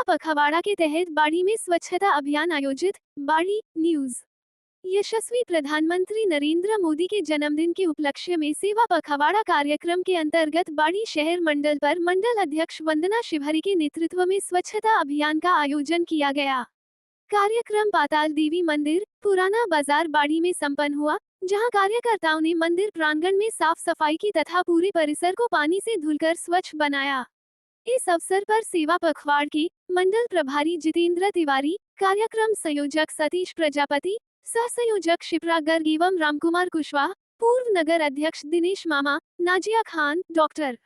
सेवा पखवाड़ा के तहत बाड़ी में स्वच्छता अभियान आयोजित। बाड़ी न्यूज। यशस्वी प्रधानमंत्री नरेंद्र मोदी के जन्मदिन के उपलक्ष्य में सेवा पखवाड़ा कार्यक्रम के अंतर्गत बाड़ी शहर मंडल पर मंडल अध्यक्ष वंदना शिवहरी के नेतृत्व में स्वच्छता अभियान का आयोजन किया गया। कार्यक्रम पाताल देवी मंदिर, पुराना बाजार बाड़ी में संपन्न हुआ, जहां कार्यकर्ताओं ने मंदिर प्रांगण में साफ सफाई की तथा पूरे परिसर को पानी से धुलकर स्वच्छ बनाया। इस अवसर पर सेवा पखवाड़ के मंडल प्रभारी जितेंद्र तिवारी, कार्यक्रम संयोजक सतीश प्रजापति, सह संयोजक शिप्रा गर्ग एवं रामकुमार कुशवाहा, पूर्व नगर अध्यक्ष दिनेश मामा, नाजिया खान, डॉक्टर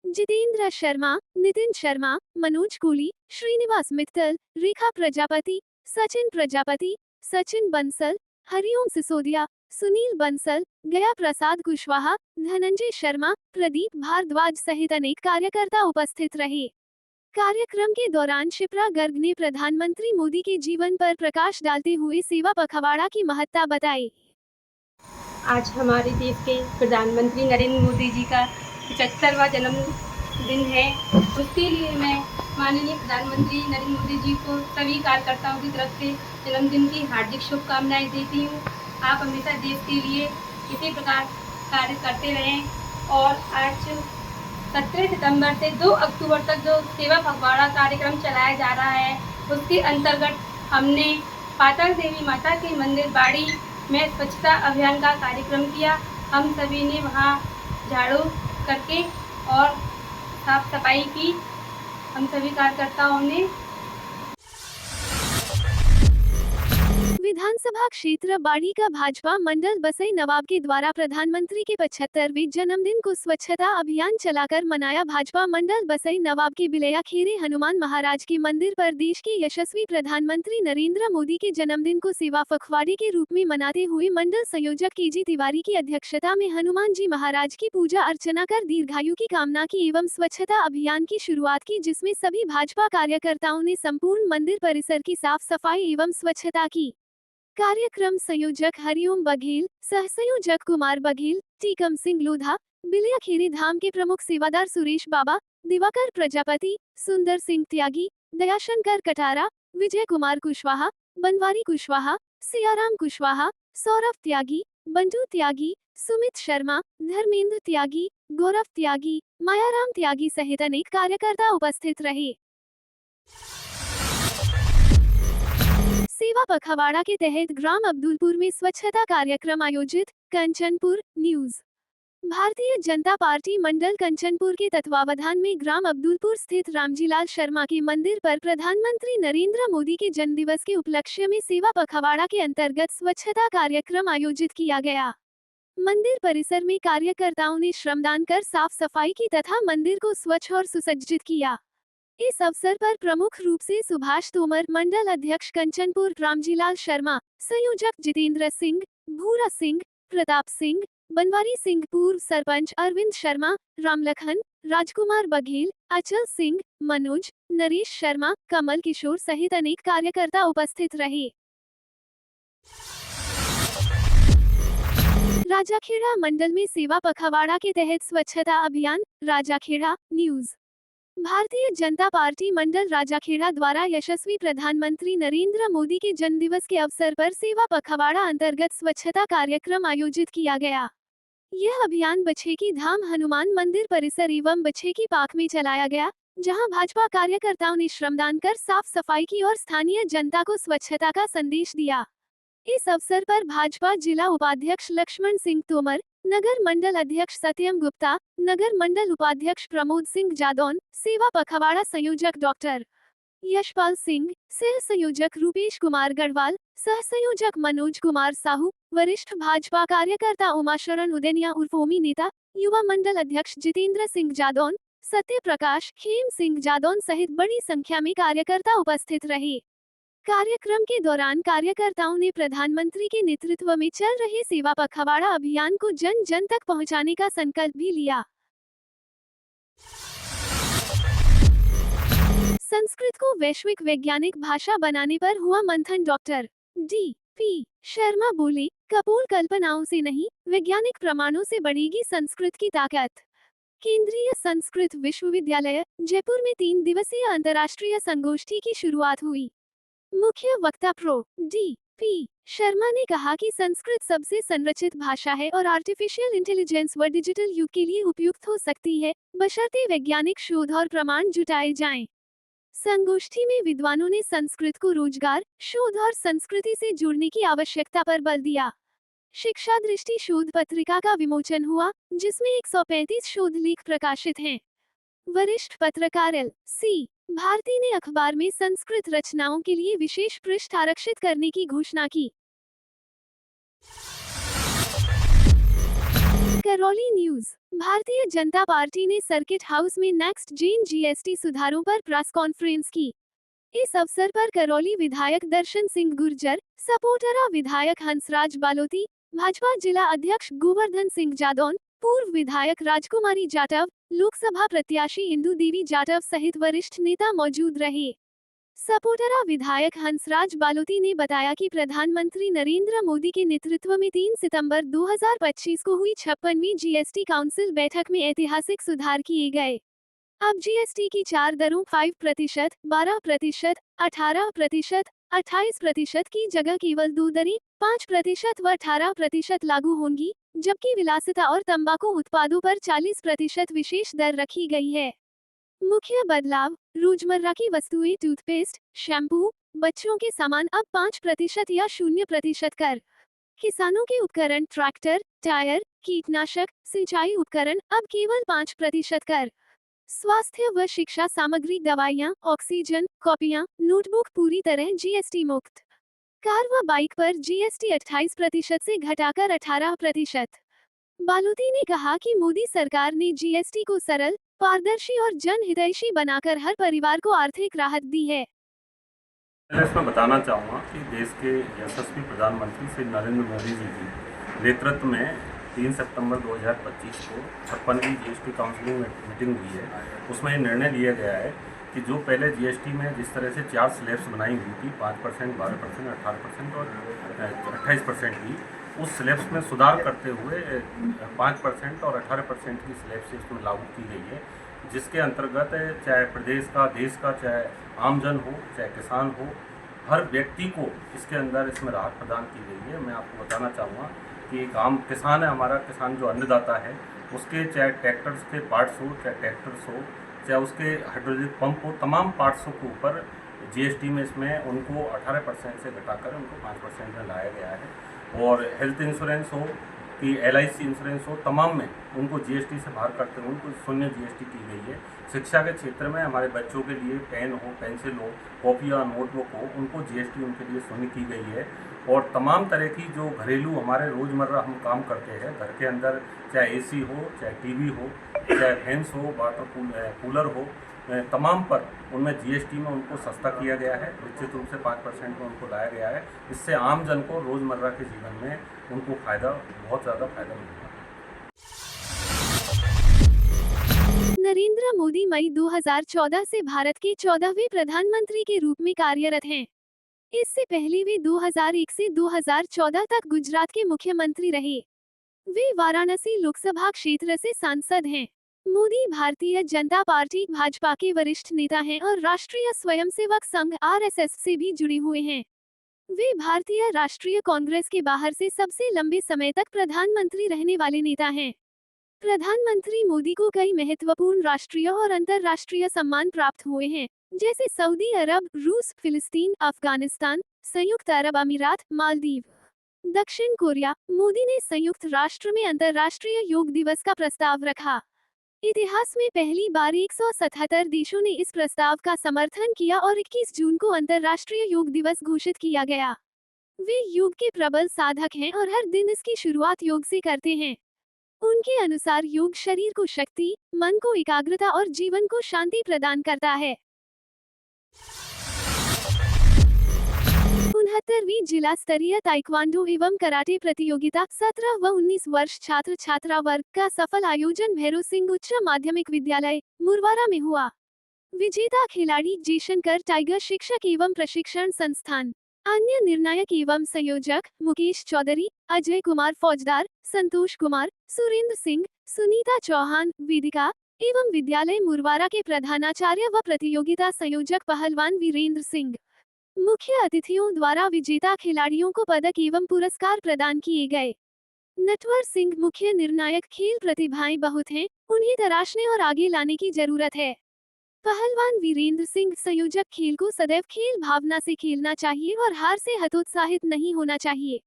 जितेंद्र शर्मा, नितिन शर्मा, मनोज कोली, श्रीनिवास मित्तल, रेखा प्रजापति, सचिन प्रजापति, सचिन बंसल, हरिओम सिसोदिया, सुनील बंसल, गया प्रसाद कुशवाहा, धनंजय शर्मा, प्रदीप भारद्वाज सहित अनेक कार्यकर्ता उपस्थित रहे। कार्यक्रम के दौरान शिप्रा गर्ग ने प्रधानमंत्री मोदी के जीवन पर प्रकाश डालते हुए सेवा पखवाड़ा की महत्ता बताई। आज हमारे देश के प्रधानमंत्री नरेंद्र मोदी जी का 75वां जन्मदिन है। उसके लिए मैं माननीय प्रधानमंत्री नरेंद्र मोदी जी को सभी कार्यकर्ताओं की तरफ से जन्मदिन की हार्दिक शुभकामनाएं देती हूँ। आप हमेशा देश के लिए इसी प्रकार कार्य करते रहें। और आज 17 सितंबर से 2 अक्टूबर तक जो सेवा पखवाड़ा कार्यक्रम चलाया जा रहा है, उसके अंतर्गत हमने पाताल देवी माता के मंदिर बाड़ी में स्वच्छता अभियान का कार्यक्रम किया। हम सभी ने वहाँ झाड़ू करके और साफ सफाई की। हम सभी कार्यकर्ताओं ने। विधानसभा क्षेत्र बाड़ी का भाजपा मंडल बसई नवाब के द्वारा प्रधानमंत्री के 75वें जन्मदिन को स्वच्छता अभियान चलाकर मनाया। भाजपा मंडल बसई नवाब के बिलया खेरे हनुमान महाराज के मंदिर पर देश के यशस्वी प्रधानमंत्री नरेंद्र मोदी के जन्मदिन को सेवा पखवाड़े के रूप में मनाते हुए मंडल संयोजक केजी तिवारी की अध्यक्षता में हनुमान जी महाराज की पूजा अर्चना कर दीर्घायु की कामना की एवं स्वच्छता अभियान की शुरुआत की, जिसमें सभी भाजपा कार्यकर्ताओं ने संपूर्ण मंदिर परिसर की साफ सफाई एवं स्वच्छता की। कार्यक्रम संयोजक हरिओम बघेल, सह संयोजक कुमार बघेल, टीकम सिंह लोधा, बिलिया खेरी धाम के प्रमुख सेवादार सुरेश बाबा, दिवाकर प्रजापति, सुंदर सिंह त्यागी, दयाशंकर कटारा, विजय कुमार कुशवाहा, बनवारी कुशवाहा, सियाराम कुशवाहा, सौरभ त्यागी, बंटू त्यागी, सुमित शर्मा, धर्मेंद्र त्यागी, गौरव त्यागी, मायाराम त्यागी सहित अनेक कार्यकर्ता उपस्थित रहे। सेवा पखवाड़ा के तहत ग्राम अब्दुलपुर में स्वच्छता कार्यक्रम आयोजित। कंचनपुर न्यूज। भारतीय जनता पार्टी मंडल कंचनपुर के तत्वावधान में ग्राम अब्दुलपुर स्थित रामजीलाल शर्मा के मंदिर पर प्रधानमंत्री नरेंद्र मोदी के जन्मदिवस के उपलक्ष्य में सेवा पखवाड़ा के अंतर्गत स्वच्छता कार्यक्रम आयोजित किया गया। मंदिर परिसर में कार्यकर्ताओं ने श्रमदान कर साफ सफाई की तथा मंदिर को स्वच्छ और सुसज्जित किया। इस अवसर पर प्रमुख रूप से सुभाष तोमर, मंडल अध्यक्ष कंचनपुर रामजीलाल शर्मा, संयोजक जितेंद्र सिंह, भूरा सिंह, प्रताप सिंह, बनवारी सिंह, पूर्व सरपंच अरविंद शर्मा, रामलखन, राजकुमार बघेल, अचल सिंह, मनोज, नरेश शर्मा, कमल किशोर सहित अनेक कार्यकर्ता उपस्थित रहे। राजाखेड़ा मंडल में सेवा पखवाड़ा के तहत स्वच्छता अभियान। राजाखेड़ा न्यूज। भारतीय जनता पार्टी मंडल राजाखेड़ा द्वारा यशस्वी प्रधानमंत्री नरेंद्र मोदी के जन्मदिवस के अवसर पर सेवा पखवाड़ा अंतर्गत स्वच्छता कार्यक्रम आयोजित किया गया। यह अभियान बछेकी धाम हनुमान मंदिर परिसर एवं बछेकी पार्क में चलाया गया, जहां भाजपा कार्यकर्ताओं ने श्रमदान कर साफ सफाई की और स्थानीय जनता को स्वच्छता का संदेश दिया। इस अवसर पर भाजपा जिला उपाध्यक्ष लक्ष्मण सिंह तोमर, नगर मंडल अध्यक्ष सत्यम गुप्ता, नगर मंडल उपाध्यक्ष प्रमोद सिंह जादौन, सेवा पखवाड़ा संयोजक डॉक्टर यशपाल सिंह, सह संयोजक रूपेश कुमार गढ़वाल, सह संयोजक मनोज कुमार साहू, वरिष्ठ भाजपा कार्यकर्ता उमाशरण उदैनिया उर्फ ओमी नेता, युवा मंडल अध्यक्ष जितेंद्र सिंह जादौन, सत्य प्रकाश, खेम सिंह जादौन सहित बड़ी संख्या में कार्यकर्ता उपस्थित रहे। कार्यक्रम के दौरान कार्यकर्ताओं ने प्रधानमंत्री के नेतृत्व में चल रहे सेवा पखवाड़ा अभियान को जन जन तक पहुंचाने का संकल्प भी लिया। संस्कृत को वैश्विक वैज्ञानिक भाषा बनाने पर हुआ मंथन। Doctor DP. शर्मा बोले, कपोल कल्पनाओं से नहीं, वैज्ञानिक प्रमाणों से बढ़ेगी संस्कृत की ताकत। केंद्रीय संस्कृत विश्वविद्यालय जयपुर में 3 दिवसीय अंतर्राष्ट्रीय संगोष्ठी की शुरुआत हुई। मुख्य वक्ता प्रो डी पी शर्मा ने कहा कि संस्कृत सबसे संरचित भाषा है और आर्टिफिशियल इंटेलिजेंस व डिजिटल युग के लिए उपयुक्त हो सकती है, बशर्ते वैज्ञानिक शोध और प्रमाण जुटाए जाएं। संगोष्ठी में विद्वानों ने संस्कृत को रोजगार, शोध और संस्कृति से जुड़ने की आवश्यकता पर बल दिया। शिक्षा दृष्टि शोध पत्रिका का विमोचन हुआ, जिसमें 135 शोध लेख प्रकाशित हैं। वरिष्ठ पत्रकार L.C. भारती ने अखबार में संस्कृत रचनाओं के लिए विशेष पृष्ठ आरक्षित करने की घोषणा की। करौली न्यूज। भारतीय जनता पार्टी ने सर्किट हाउस में नेक्स्ट जेन जीएसटी सुधारों पर प्रेस कॉन्फ्रेंस की। इस अवसर पर करौली विधायक दर्शन सिंह गुर्जर, सपोटरा विधायक हंसराज बालोती, भाजपा जिला अध्यक्ष गोवर्धन सिंह जादौन, पूर्व विधायक राजकुमारी जाटव, लोकसभा प्रत्याशी इंदु देवी जाटव सहित वरिष्ठ नेता मौजूद रहे। सपोटरा विधायक हंसराज बालोती ने बताया कि प्रधानमंत्री नरेंद्र मोदी के नेतृत्व में 3 सितंबर 2025 को हुई 56वीं जीएसटी काउंसिल बैठक में ऐतिहासिक सुधार किए गए। अब जीएसटी की 4 दरों 5%, 12%, 18%, 28% की जगह केवल 2 दरें 5% व 18% लागू होंगी, जबकि विलासिता और तंबाकू उत्पादों पर 40% विशेष दर रखी गई है। मुख्य बदलाव, रोजमर्रा की वस्तुएं टूथपेस्ट, शैम्पू, बच्चों के सामान अब 5% या 0% कर। किसानों के उपकरण ट्रैक्टर, टायर, कीटनाशक, सिंचाई उपकरण अब केवल 5% कर। स्वास्थ्य व शिक्षा सामग्री दवाइयाँ, ऑक्सीजन, कॉपियाँ, नोटबुक पूरी तरह जीएसटी मुक्त। कार व बाइक पर जीएसटी 28% से घटाकर 18%। बालोती ने कहा कि मोदी सरकार ने जीएसटी को सरल, पारदर्शी और जनहितैषी बनाकर हर परिवार को आर्थिक राहत दी है। मैं इसमें बताना चाहूँगा कि देश के यशस्वी प्रधानमंत्री श्री नरेंद्र मोदी जी के नेतृत्व में 3 सितंबर 2025 को 56वीं जीएसटी काउंसिलिंग मीटिंग हुई है। उसमें ये निर्णय लिया गया है कि जो पहले जीएसटी में जिस तरह से 4 स्लैब्स बनाई हुई थी 5%, 12%, 18% और 28% की, उस स्लैब्स में सुधार करते हुए 5% और 18% की स्लैब्स इसमें लागू की गई है, जिसके अंतर्गत चाहे प्रदेश का, देश का, चाहे आमजन हो, चाहे किसान हो, हर व्यक्ति को इसके अंदर इसमें राहत प्रदान की गई है। मैं आपको बताना चाहूँगा कि एक आम किसान है, हमारा किसान जो अन्नदाता है, उसके चाहे ट्रैक्टर्स के पार्ट्स हो, चाहे ट्रैक्टर्स हो, चाहे उसके हाइड्रोलिक पंप हो, तमाम पार्ट्सों के ऊपर जीएसटी में इसमें उनको 18% से घटाकर उनको 5% में लाया गया है। और हेल्थ इंश्योरेंस हो कि LIC इंश्योरेंस हो, तमाम में उनको जीएसटी से बाहर करते हुए उनको शून्य जीएसटी की गई है। शिक्षा के क्षेत्र में हमारे बच्चों के लिए पेन हो, पेंसिल हो, कॉपियाँ, नोटबुक हो, उनको जीएसटी उनके लिए शून्य की गई है। और तमाम तरह की जो घरेलू हमारे रोज़मर्रा हम काम करते हैं घर के अंदर, चाहे एसी हो, चाहे टीवी हो, चाहे फैंस हो, वाटर कूलर हो, तमाम पर उनमें जीएसटी में उनको सस्ता किया गया है। निश्चित रूप से 5% में उनको लाया गया है। इससे आम जन को रोज़मर्रा के जीवन में उनको फ़ायदा, बहुत ज़्यादा फ़ायदा मिलेगा। नरेंद्र मोदी मई 2014 से भारत के 14वें प्रधानमंत्री के रूप में कार्यरत हैं। इससे पहले वे 2001 से 2014 तक गुजरात के मुख्यमंत्री रहे। वे वाराणसी लोकसभा क्षेत्र से सांसद हैं। मोदी भारतीय जनता पार्टी भाजपा के वरिष्ठ नेता हैं और राष्ट्रीय स्वयंसेवक संघ RSS से भी जुड़े हुए हैं। वे भारतीय राष्ट्रीय कांग्रेस के बाहर से सबसे लंबे समय तक प्रधानमंत्री रहने वाले नेता हैं। प्रधानमंत्री मोदी को कई महत्वपूर्ण राष्ट्रीय और अंतर्राष्ट्रीय सम्मान प्राप्त हुए हैं, जैसे सऊदी अरब, रूस, फिलिस्तीन, अफगानिस्तान, संयुक्त अरब अमीरात, मालदीव, दक्षिण कोरिया। मोदी ने संयुक्त राष्ट्र में अंतर्राष्ट्रीय योग दिवस का प्रस्ताव रखा। इतिहास में पहली बार 177 देशों ने इस प्रस्ताव का समर्थन किया और 21 जून को अंतर्राष्ट्रीय योग दिवस घोषित किया गया। वे योग के प्रबल साधक हैं और हर दिन इसकी शुरुआत योग से करते हैं। उनके अनुसार योग शरीर को शक्ति, मन को एकाग्रता और जीवन को शांति प्रदान करता है। 69वीं जिला स्तरीय ताइक्वांडो एवं कराटे प्रतियोगिता 17 व 19 वर्ष छात्र छात्रा वर्ग का सफल आयोजन भैरव सिंह उच्च माध्यमिक विद्यालय मुरवारा में हुआ। विजेता खिलाड़ी जयशंकर टाइगर शिक्षक एवं प्रशिक्षण संस्थान अन्य निर्णायक एवं संयोजक मुकेश चौधरी, अजय कुमार फौजदार, संतोष कुमार, सुरेंद्र सिंह, सुनीता चौहान, वेदिका एवं विद्यालय मुरवारा के प्रधानाचार्य व प्रतियोगिता संयोजक पहलवान वीरेंद्र सिंह। मुख्य अतिथियों द्वारा विजेता खिलाड़ियों को पदक एवं पुरस्कार प्रदान किए गए। नटवर सिंह, मुख्य निर्णायक, खेल प्रतिभाएं बहुत हैं, उन्हें तराशने और आगे लाने की जरूरत है। पहलवान वीरेंद्र सिंह, संयोजक, खेल को सदैव खेल भावना से खेलना चाहिए और हार से हतोत्साहित नहीं होना चाहिए।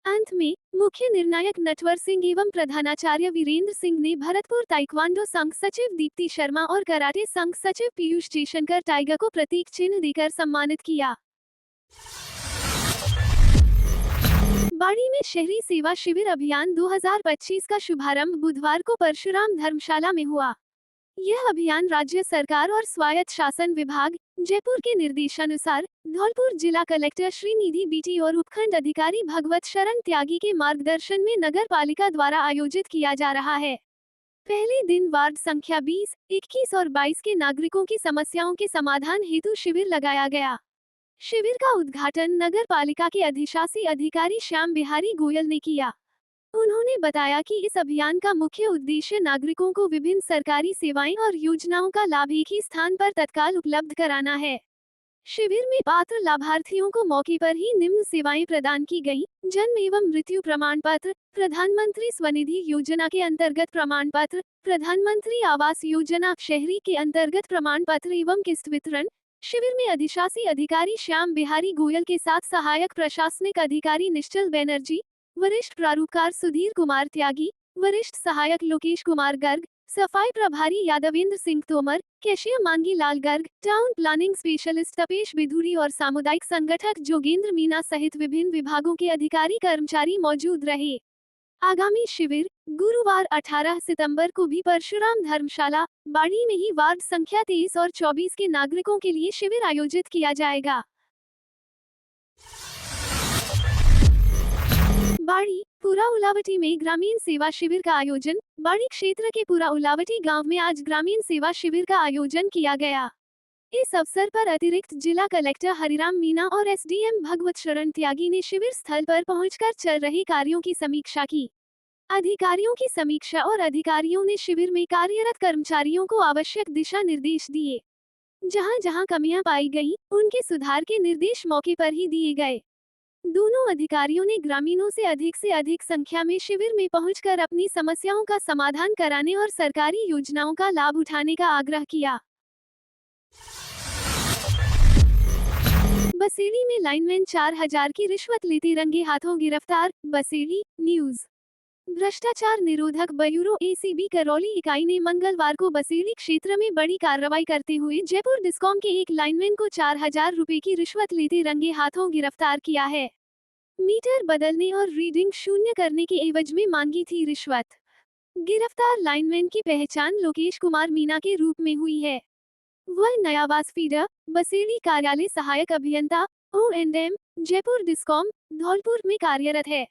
अंत में मुख्य निर्णायक नटवर सिंह एवं प्रधानाचार्य वीरेंद्र सिंह ने भरतपुर ताइक्वांडो संघ सचिव दीप्ति शर्मा और कराटे संघ सचिव पीयूष जयशंकर टाइगर को प्रतीक चिन्ह देकर सम्मानित किया। बाड़ी में शहरी सेवा शिविर अभियान 2025 का शुभारंभ बुधवार को परशुराम धर्मशाला में हुआ। यह अभियान राज्य सरकार और स्वायत्त शासन विभाग जयपुर के निर्देशानुसार धौलपुर जिला कलेक्टर श्रीनिधि बीटी और उपखंड अधिकारी भगवत शरण त्यागी के मार्गदर्शन में नगर पालिका द्वारा आयोजित किया जा रहा है। पहले दिन वार्ड संख्या 20, 21 और 22 के नागरिकों की समस्याओं के समाधान हेतु शिविर लगाया गया। शिविर का उद्घाटन नगर पालिका के अधिशासी अधिकारी श्याम बिहारी गोयल ने किया। उन्होंने बताया कि इस अभियान का मुख्य उद्देश्य नागरिकों को विभिन्न सरकारी सेवाएं और योजनाओं का लाभ एक ही स्थान पर तत्काल उपलब्ध कराना है। शिविर में पात्र लाभार्थियों को मौके पर ही निम्न सेवाएं प्रदान की गईं: जन्म एवं मृत्यु प्रमाण पत्र, प्रधानमंत्री स्वनिधि योजना के अंतर्गत प्रमाण पत्र, प्रधानमंत्री आवास योजना शहरी के अंतर्गत प्रमाण पत्र एवं किस्त वितरण। शिविर में अधिशासी अधिकारी श्याम बिहारी गोयल के साथ सहायक प्रशासनिक अधिकारी निश्चल बैनर्जी, वरिष्ठ प्रारूपकार सुधीर कुमार त्यागी, वरिष्ठ सहायक लोकेश कुमार गर्ग, सफाई प्रभारी Yadavindra Singh Tomar, cashier Mangi Lal Garg, town planning specialist Tapesh Bidhuri और सामुदायिक संगठक जोगेंद्र मीना सहित विभिन्न विभागों के अधिकारी कर्मचारी मौजूद रहे। आगामी शिविर गुरुवार 18 सितंबर को भी परशुराम धर्मशाला बाड़ी में ही वार्ड संख्या 23 और 24 के नागरिकों के लिए शिविर आयोजित किया जाएगा। बाड़ी पुरा उलावटी में ग्रामीण सेवा शिविर का आयोजन। बाड़ी क्षेत्र के पुरा उलावटी गांव में आज ग्रामीण सेवा शिविर का आयोजन किया गया। इस अवसर पर अतिरिक्त जिला कलेक्टर हरिराम मीना और एसडीएम भगवत शरण त्यागी ने शिविर स्थल पर पहुंचकर चल रहे कार्यों की समीक्षा की। अधिकारियों की समीक्षा और अधिकारियों ने शिविर में कार्यरत कर्मचारियों को आवश्यक दिशा निर्देश दिए। जहां जहां कमियां पाई गईं, उनके सुधार के निर्देश मौके पर ही दिए गए। दोनों अधिकारियों ने ग्रामीणों से अधिक संख्या में शिविर में पहुंचकर अपनी समस्याओं का समाधान कराने और सरकारी योजनाओं का लाभ उठाने का आग्रह किया। बसेड़ी में लाइनमैन 4000 की रिश्वत लेते रंगे हाथों गिरफ्तार। बसेड़ी न्यूज। भ्रष्टाचार निरोधक ब्यूरो एसीबी करौली इकाई ने मंगलवार को बसेड़ी क्षेत्र में बड़ी कार्रवाई करते हुए जयपुर डिस्कॉम के एक लाइनमैन को 4000 रुपए की रिश्वत लेते रंगे हाथों गिरफ्तार किया है। मीटर बदलने और रीडिंग शून्य करने के एवज में मांगी थी रिश्वत। गिरफ्तार लाइनमैन की पहचान लोकेश कुमार मीना के रूप में हुई है। वह नयावास फीडर बसेड़ी कार्यालय सहायक अभियंता O&M जयपुर डिस्कॉम धौलपुर में कार्यरत है।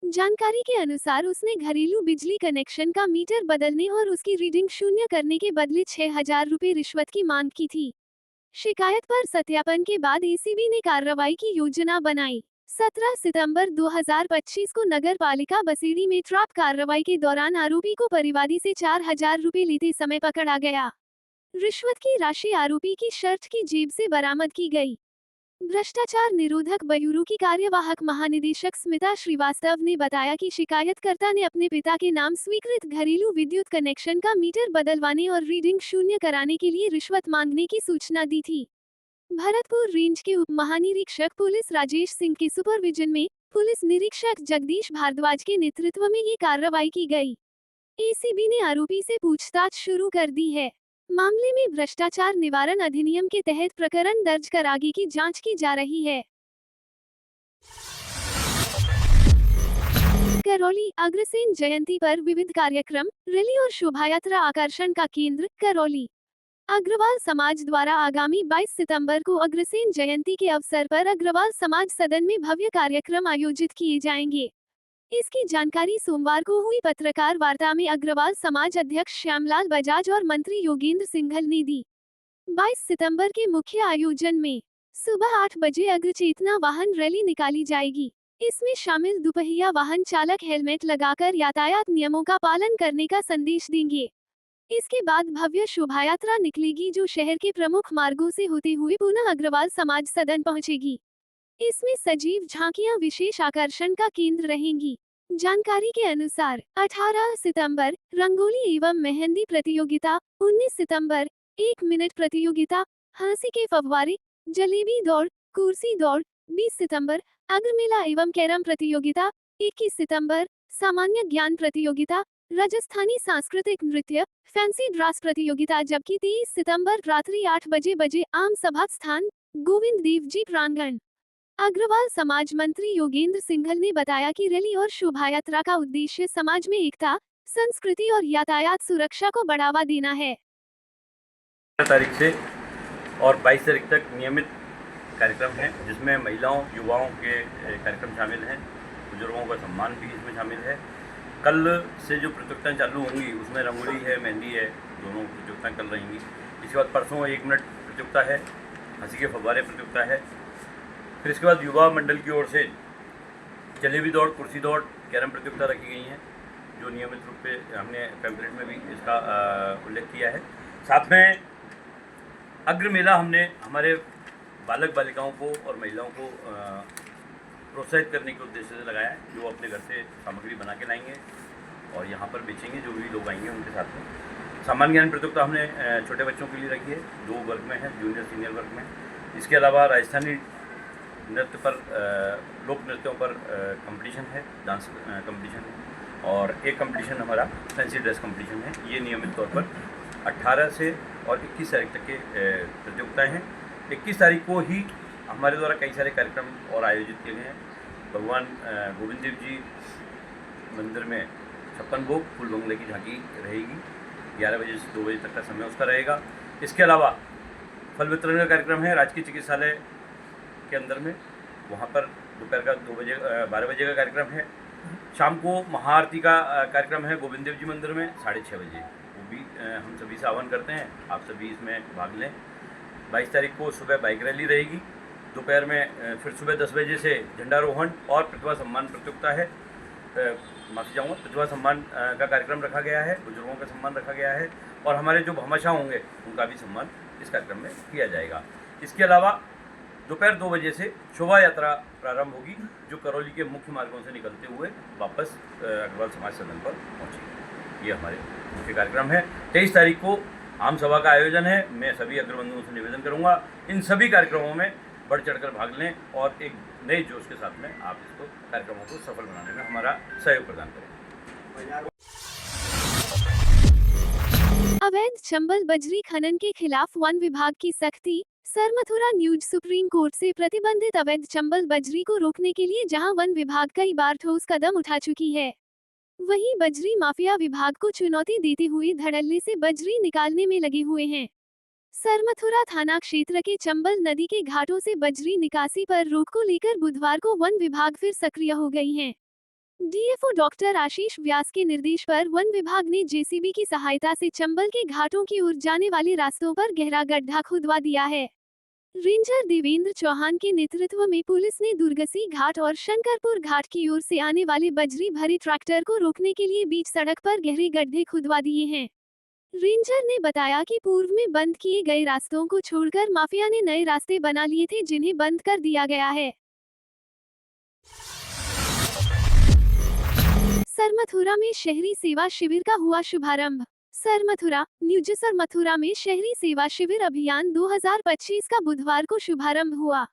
जानकारी के अनुसार उसने घरेलू बिजली कनेक्शन का मीटर बदलने और उसकी रीडिंग शून्य करने के बदले 6000 रुपए रिश्वत की मांग की थी। शिकायत पर सत्यापन के बाद एसीबी ने कार्रवाई की योजना बनाई। 17 सितंबर 2025 को नगर पालिका बसेड़ी में ट्रैप कार्रवाई के दौरान आरोपी को परिवादी से 4000 रुपए लेते समय पकड़ा गया। रिश्वत की राशि आरोपी की शर्ट की जेब से बरामद की गई। भ्रष्टाचार निरोधक ब्यूरो की कार्यवाहक महानिदेशक स्मिता श्रीवास्तव ने बताया कि शिकायतकर्ता ने अपने पिता के नाम स्वीकृत घरेलू विद्युत कनेक्शन का मीटर बदलवाने और रीडिंग शून्य कराने के लिए रिश्वत मांगने की सूचना दी थी। भरतपुर रेंज के उप महानिरीक्षक पुलिस राजेश सिंह के सुपरविजन में पुलिस निरीक्षक जगदीश भारद्वाज के नेतृत्व में ये कार्रवाई की गई। एसीबी ने आरोपी से पूछताछ शुरू कर दी है। मामले में भ्रष्टाचार निवारण अधिनियम के तहत प्रकरण दर्ज कर आगे की जांच की जा रही है। करौली अग्रसेन जयंती पर विविध कार्यक्रम, रैली और शोभायात्रा आकर्षण का केंद्र। करौली अग्रवाल समाज द्वारा आगामी 22 सितंबर को अग्रसेन जयंती के अवसर पर अग्रवाल समाज सदन में भव्य कार्यक्रम आयोजित किए जाएंगे। इसकी जानकारी सोमवार को हुई पत्रकार वार्ता में अग्रवाल समाज अध्यक्ष श्यामलाल बजाज और मंत्री योगेंद्र सिंघल ने दी। 22 सितंबर के मुख्य आयोजन में सुबह 8 बजे अग्र चेतना वाहन रैली निकाली जाएगी। इसमें शामिल दुपहिया वाहन चालक हेलमेट लगाकर यातायात नियमों का पालन करने का संदेश देंगे। इसके बाद भव्य शोभायात्रा निकलेगी जो शहर के प्रमुख मार्गों से होते हुए पुनः अग्रवाल समाज सदन पहुंचेगी। इसमें सजीव झांकियां विशेष आकर्षण का केंद्र रहेंगी। जानकारी के अनुसार 18 सितंबर रंगोली एवं मेहंदी प्रतियोगिता, 19 सितंबर 1 मिनट प्रतियोगिता, हंसी के फव्वारे, जलेबी दौड़, कुर्सी दौड़, 20 सितंबर अग्रमेला एवं कैरम प्रतियोगिता, 21 सितंबर सामान्य ज्ञान प्रतियोगिता, राजस्थानी सांस्कृतिक नृत्य, फैंसी ड्रास प्रतियोगिता, जबकि 23 सितंबर रात्रि 8 बजे आम सभा स्थान गोविंद देव जी प्रांगण। अग्रवाल समाज मंत्री योगेंद्र सिंघल ने बताया कि रैली और शोभायात्रा का उद्देश्य समाज में एकता, संस्कृति और यातायात सुरक्षा को बढ़ावा देना है। 15 तारीख से और 22 तारीख तक नियमित कार्यक्रम है, जिसमें महिलाओं युवाओं के कार्यक्रम शामिल हैं, बुजुर्गों का सम्मान भी इसमें शामिल है। कल से जो प्रतियोगिताएं चालू होंगी उसमें रंगोली है, मेहंदी है, दोनों प्रतियोगिताएं कल रहेंगी। इसके बाद परसों 1 मिनट प्रतियोगिता है, हंसी के फव्वारे प्रतियोगिता है। फिर इसके बाद युवा मंडल की ओर से जलेबी दौड़, कुर्सी दौड़, कैरम प्रतियोगिता रखी गई हैं, जो नियमित रूप से हमने पैम्फलेट में भी इसका उल्लेख किया है। साथ में अग्र मेला हमने हमारे बालक बालिकाओं को और महिलाओं को प्रोत्साहित करने के उद्देश्य से लगाया है, जो अपने घर से सामग्री बना के लाएंगे और यहाँ पर बेचेंगे, जो भी लोग आएंगे उनके साथ में। सामान्य ज्ञान प्रतियोगिता हमने छोटे बच्चों के लिए रखी है, 2 वर्ग में है, जूनियर सीनियर वर्ग में। इसके अलावा राजस्थानी नृत्य पर लोक नृत्यों पर कंपटीशन है, डांस कंपटीशन है, और एक कंपटीशन हमारा फैंसी ड्रेस कंपटीशन है। ये नियमित तौर पर 18 से और 21 तारीख तक के प्रतियोगिताएँ हैं। 21 तारीख को ही हमारे द्वारा कई सारे कार्यक्रम और आयोजित किए गए हैं। भगवान गोविंद देव जी मंदिर में 56 भोग फूल बंगले की झांकी रहेगी, 11 बजे से 2 बजे तक का समय उसका रहेगा। इसके अलावा फल वितरण का कार्यक्रम है राजकीय चिकित्सालय के अंदर में, वहाँ पर दोपहर का 12 बजे का कार्यक्रम है। शाम को महाआरती का कार्यक्रम है गोविंद देव जी मंदिर में 6:30 बजे, वो भी हम सभी से आह्वान करते हैं, आप सभी इसमें भाग लें। 22 तारीख को सुबह बाइक रैली रहेगी, दोपहर में फिर सुबह 10 बजे से झंडारोहण और प्रतिभा सम्मान प्रतियोगिता है, माफ़ी चाहूँगा, प्रतिभा सम्मान का कार्यक्रम रखा गया है, बुजुर्गों का सम्मान रखा गया है, और हमारे जो भामाशाह होंगे उनका भी सम्मान इस कार्यक्रम में किया जाएगा। इसके अलावा दोपहर 2 बजे से शोभा यात्रा प्रारंभ होगी, जो करौली के मुख्य मार्गों से निकलते हुए वापस अग्रवाल समाज सदन पर पहुँचेगी। ये हमारे मुख्य कार्यक्रम है। 23 तारीख को आम सभा का आयोजन है। मैं सभी अग्रबंधुओं से निवेदन करूंगा, इन सभी कार्यक्रमों में बढ़ चढ़कर भाग लें और एक नए जोश के साथ में आप इसको कार्यक्रमों को सफल बनाने में हमारा सहयोग प्रदान करें। अवैध चंबल बजरी खनन के खिलाफ वन विभाग की सख्ती। सरमथुरा न्यूज सुप्रीम कोर्ट से प्रतिबंधित अवैध चंबल बजरी को रोकने के लिए जहां वन विभाग कई बार ठोस कदम उठा चुकी है, वहीं बजरी माफिया विभाग को चुनौती देते हुए धड़ल्ले से बजरी निकालने में लगे हुए हैं। सरमथुरा थाना क्षेत्र के चंबल नदी के घाटों से बजरी निकासी पर रोक को लेकर बुधवार को वन विभाग फिर सक्रिय हो गई है। डीएफओ डॉक्टर आशीष व्यास के निर्देश पर वन विभाग ने जेसीबी की सहायता से चंबल के घाटों की ओर जाने वाले रास्तों पर गहरा गड्ढा खुदवा दिया है। रेंजर देवेंद्र चौहान के नेतृत्व में पुलिस ने दुर्गसी घाट और शंकरपुर घाट की ओर से आने वाले बजरी भरे ट्रैक्टर को रोकने के लिए बीच सड़क पर गहरे गड्ढे खुदवा दिए हैं। रेंजर ने बताया कि पूर्व में बंद किए गए रास्तों को छोड़कर माफिया ने नए रास्ते बना लिए थे, जिन्हें बंद कर दिया गया है। सरमथुरा में शहरी सेवा शिविर का हुआ शुभारंभ। सरमथुरा न्यूज सरमथुरा में शहरी सेवा शिविर अभियान 2025 का बुधवार को शुभारंभ हुआ।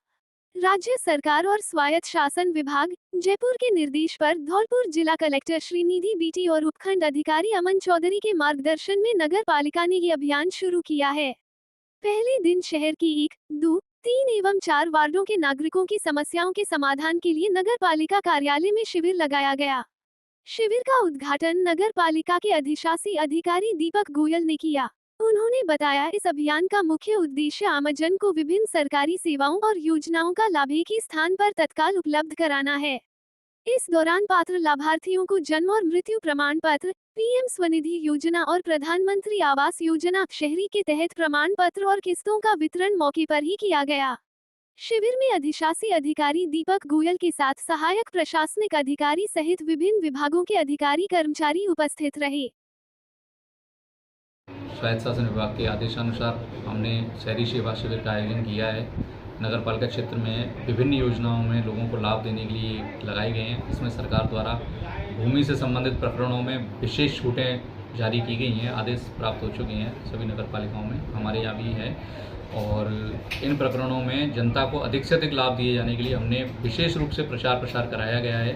राज्य सरकार और स्वायत्त शासन विभाग जयपुर के निर्देश पर धौलपुर जिला कलेक्टर श्रीनिधि बीटी और उपखंड अधिकारी अमन चौधरी के मार्गदर्शन में नगर पालिका ने ये अभियान शुरू किया है। पहले दिन शहर की 1, 2, 3 एवं 4 वार्डों के नागरिकों की समस्याओं के समाधान के लिए नगर पालिका कार्यालय में शिविर लगाया गया। शिविर का उद्घाटन नगर पालिका के अधिशासी अधिकारी दीपक गोयल ने किया। उन्होंने बताया, इस अभियान का मुख्य उद्देश्य आमजन को विभिन्न सरकारी सेवाओं और योजनाओं का लाभ एक ही स्थान पर तत्काल उपलब्ध कराना है। इस दौरान पात्र लाभार्थियों को जन्म और मृत्यु प्रमाण पत्र, पीएम स्वनिधि योजना और प्रधानमंत्री आवास योजना शहरी के तहत प्रमाण पत्र और किस्तों का वितरण मौके पर ही किया गया। शिविर में अधिशासी अधिकारी दीपक गोयल के साथ सहायक प्रशासनिक अधिकारी सहित विभिन्न विभागों के अधिकारी कर्मचारी उपस्थित रहे। स्वायत्त शासन विभाग के आदेशानुसार हमने शहरी सेवा शिविर का आयोजन किया है। नगर पालिका क्षेत्र में विभिन्न योजनाओं में लोगों को लाभ देने के लिए लगाए गए हैं। इसमें सरकार द्वारा भूमि से संबंधित प्रकरणों में विशेष छूटें जारी की गई हैं, आदेश प्राप्त हो चुके हैं सभी नगर पालिकाओं में, हमारे यहाँ भी है। और इन प्रकरणों में जनता को अधिक से अधिक लाभ दिए जाने के लिए हमने विशेष रूप से प्रचार प्रसार कराया गया है।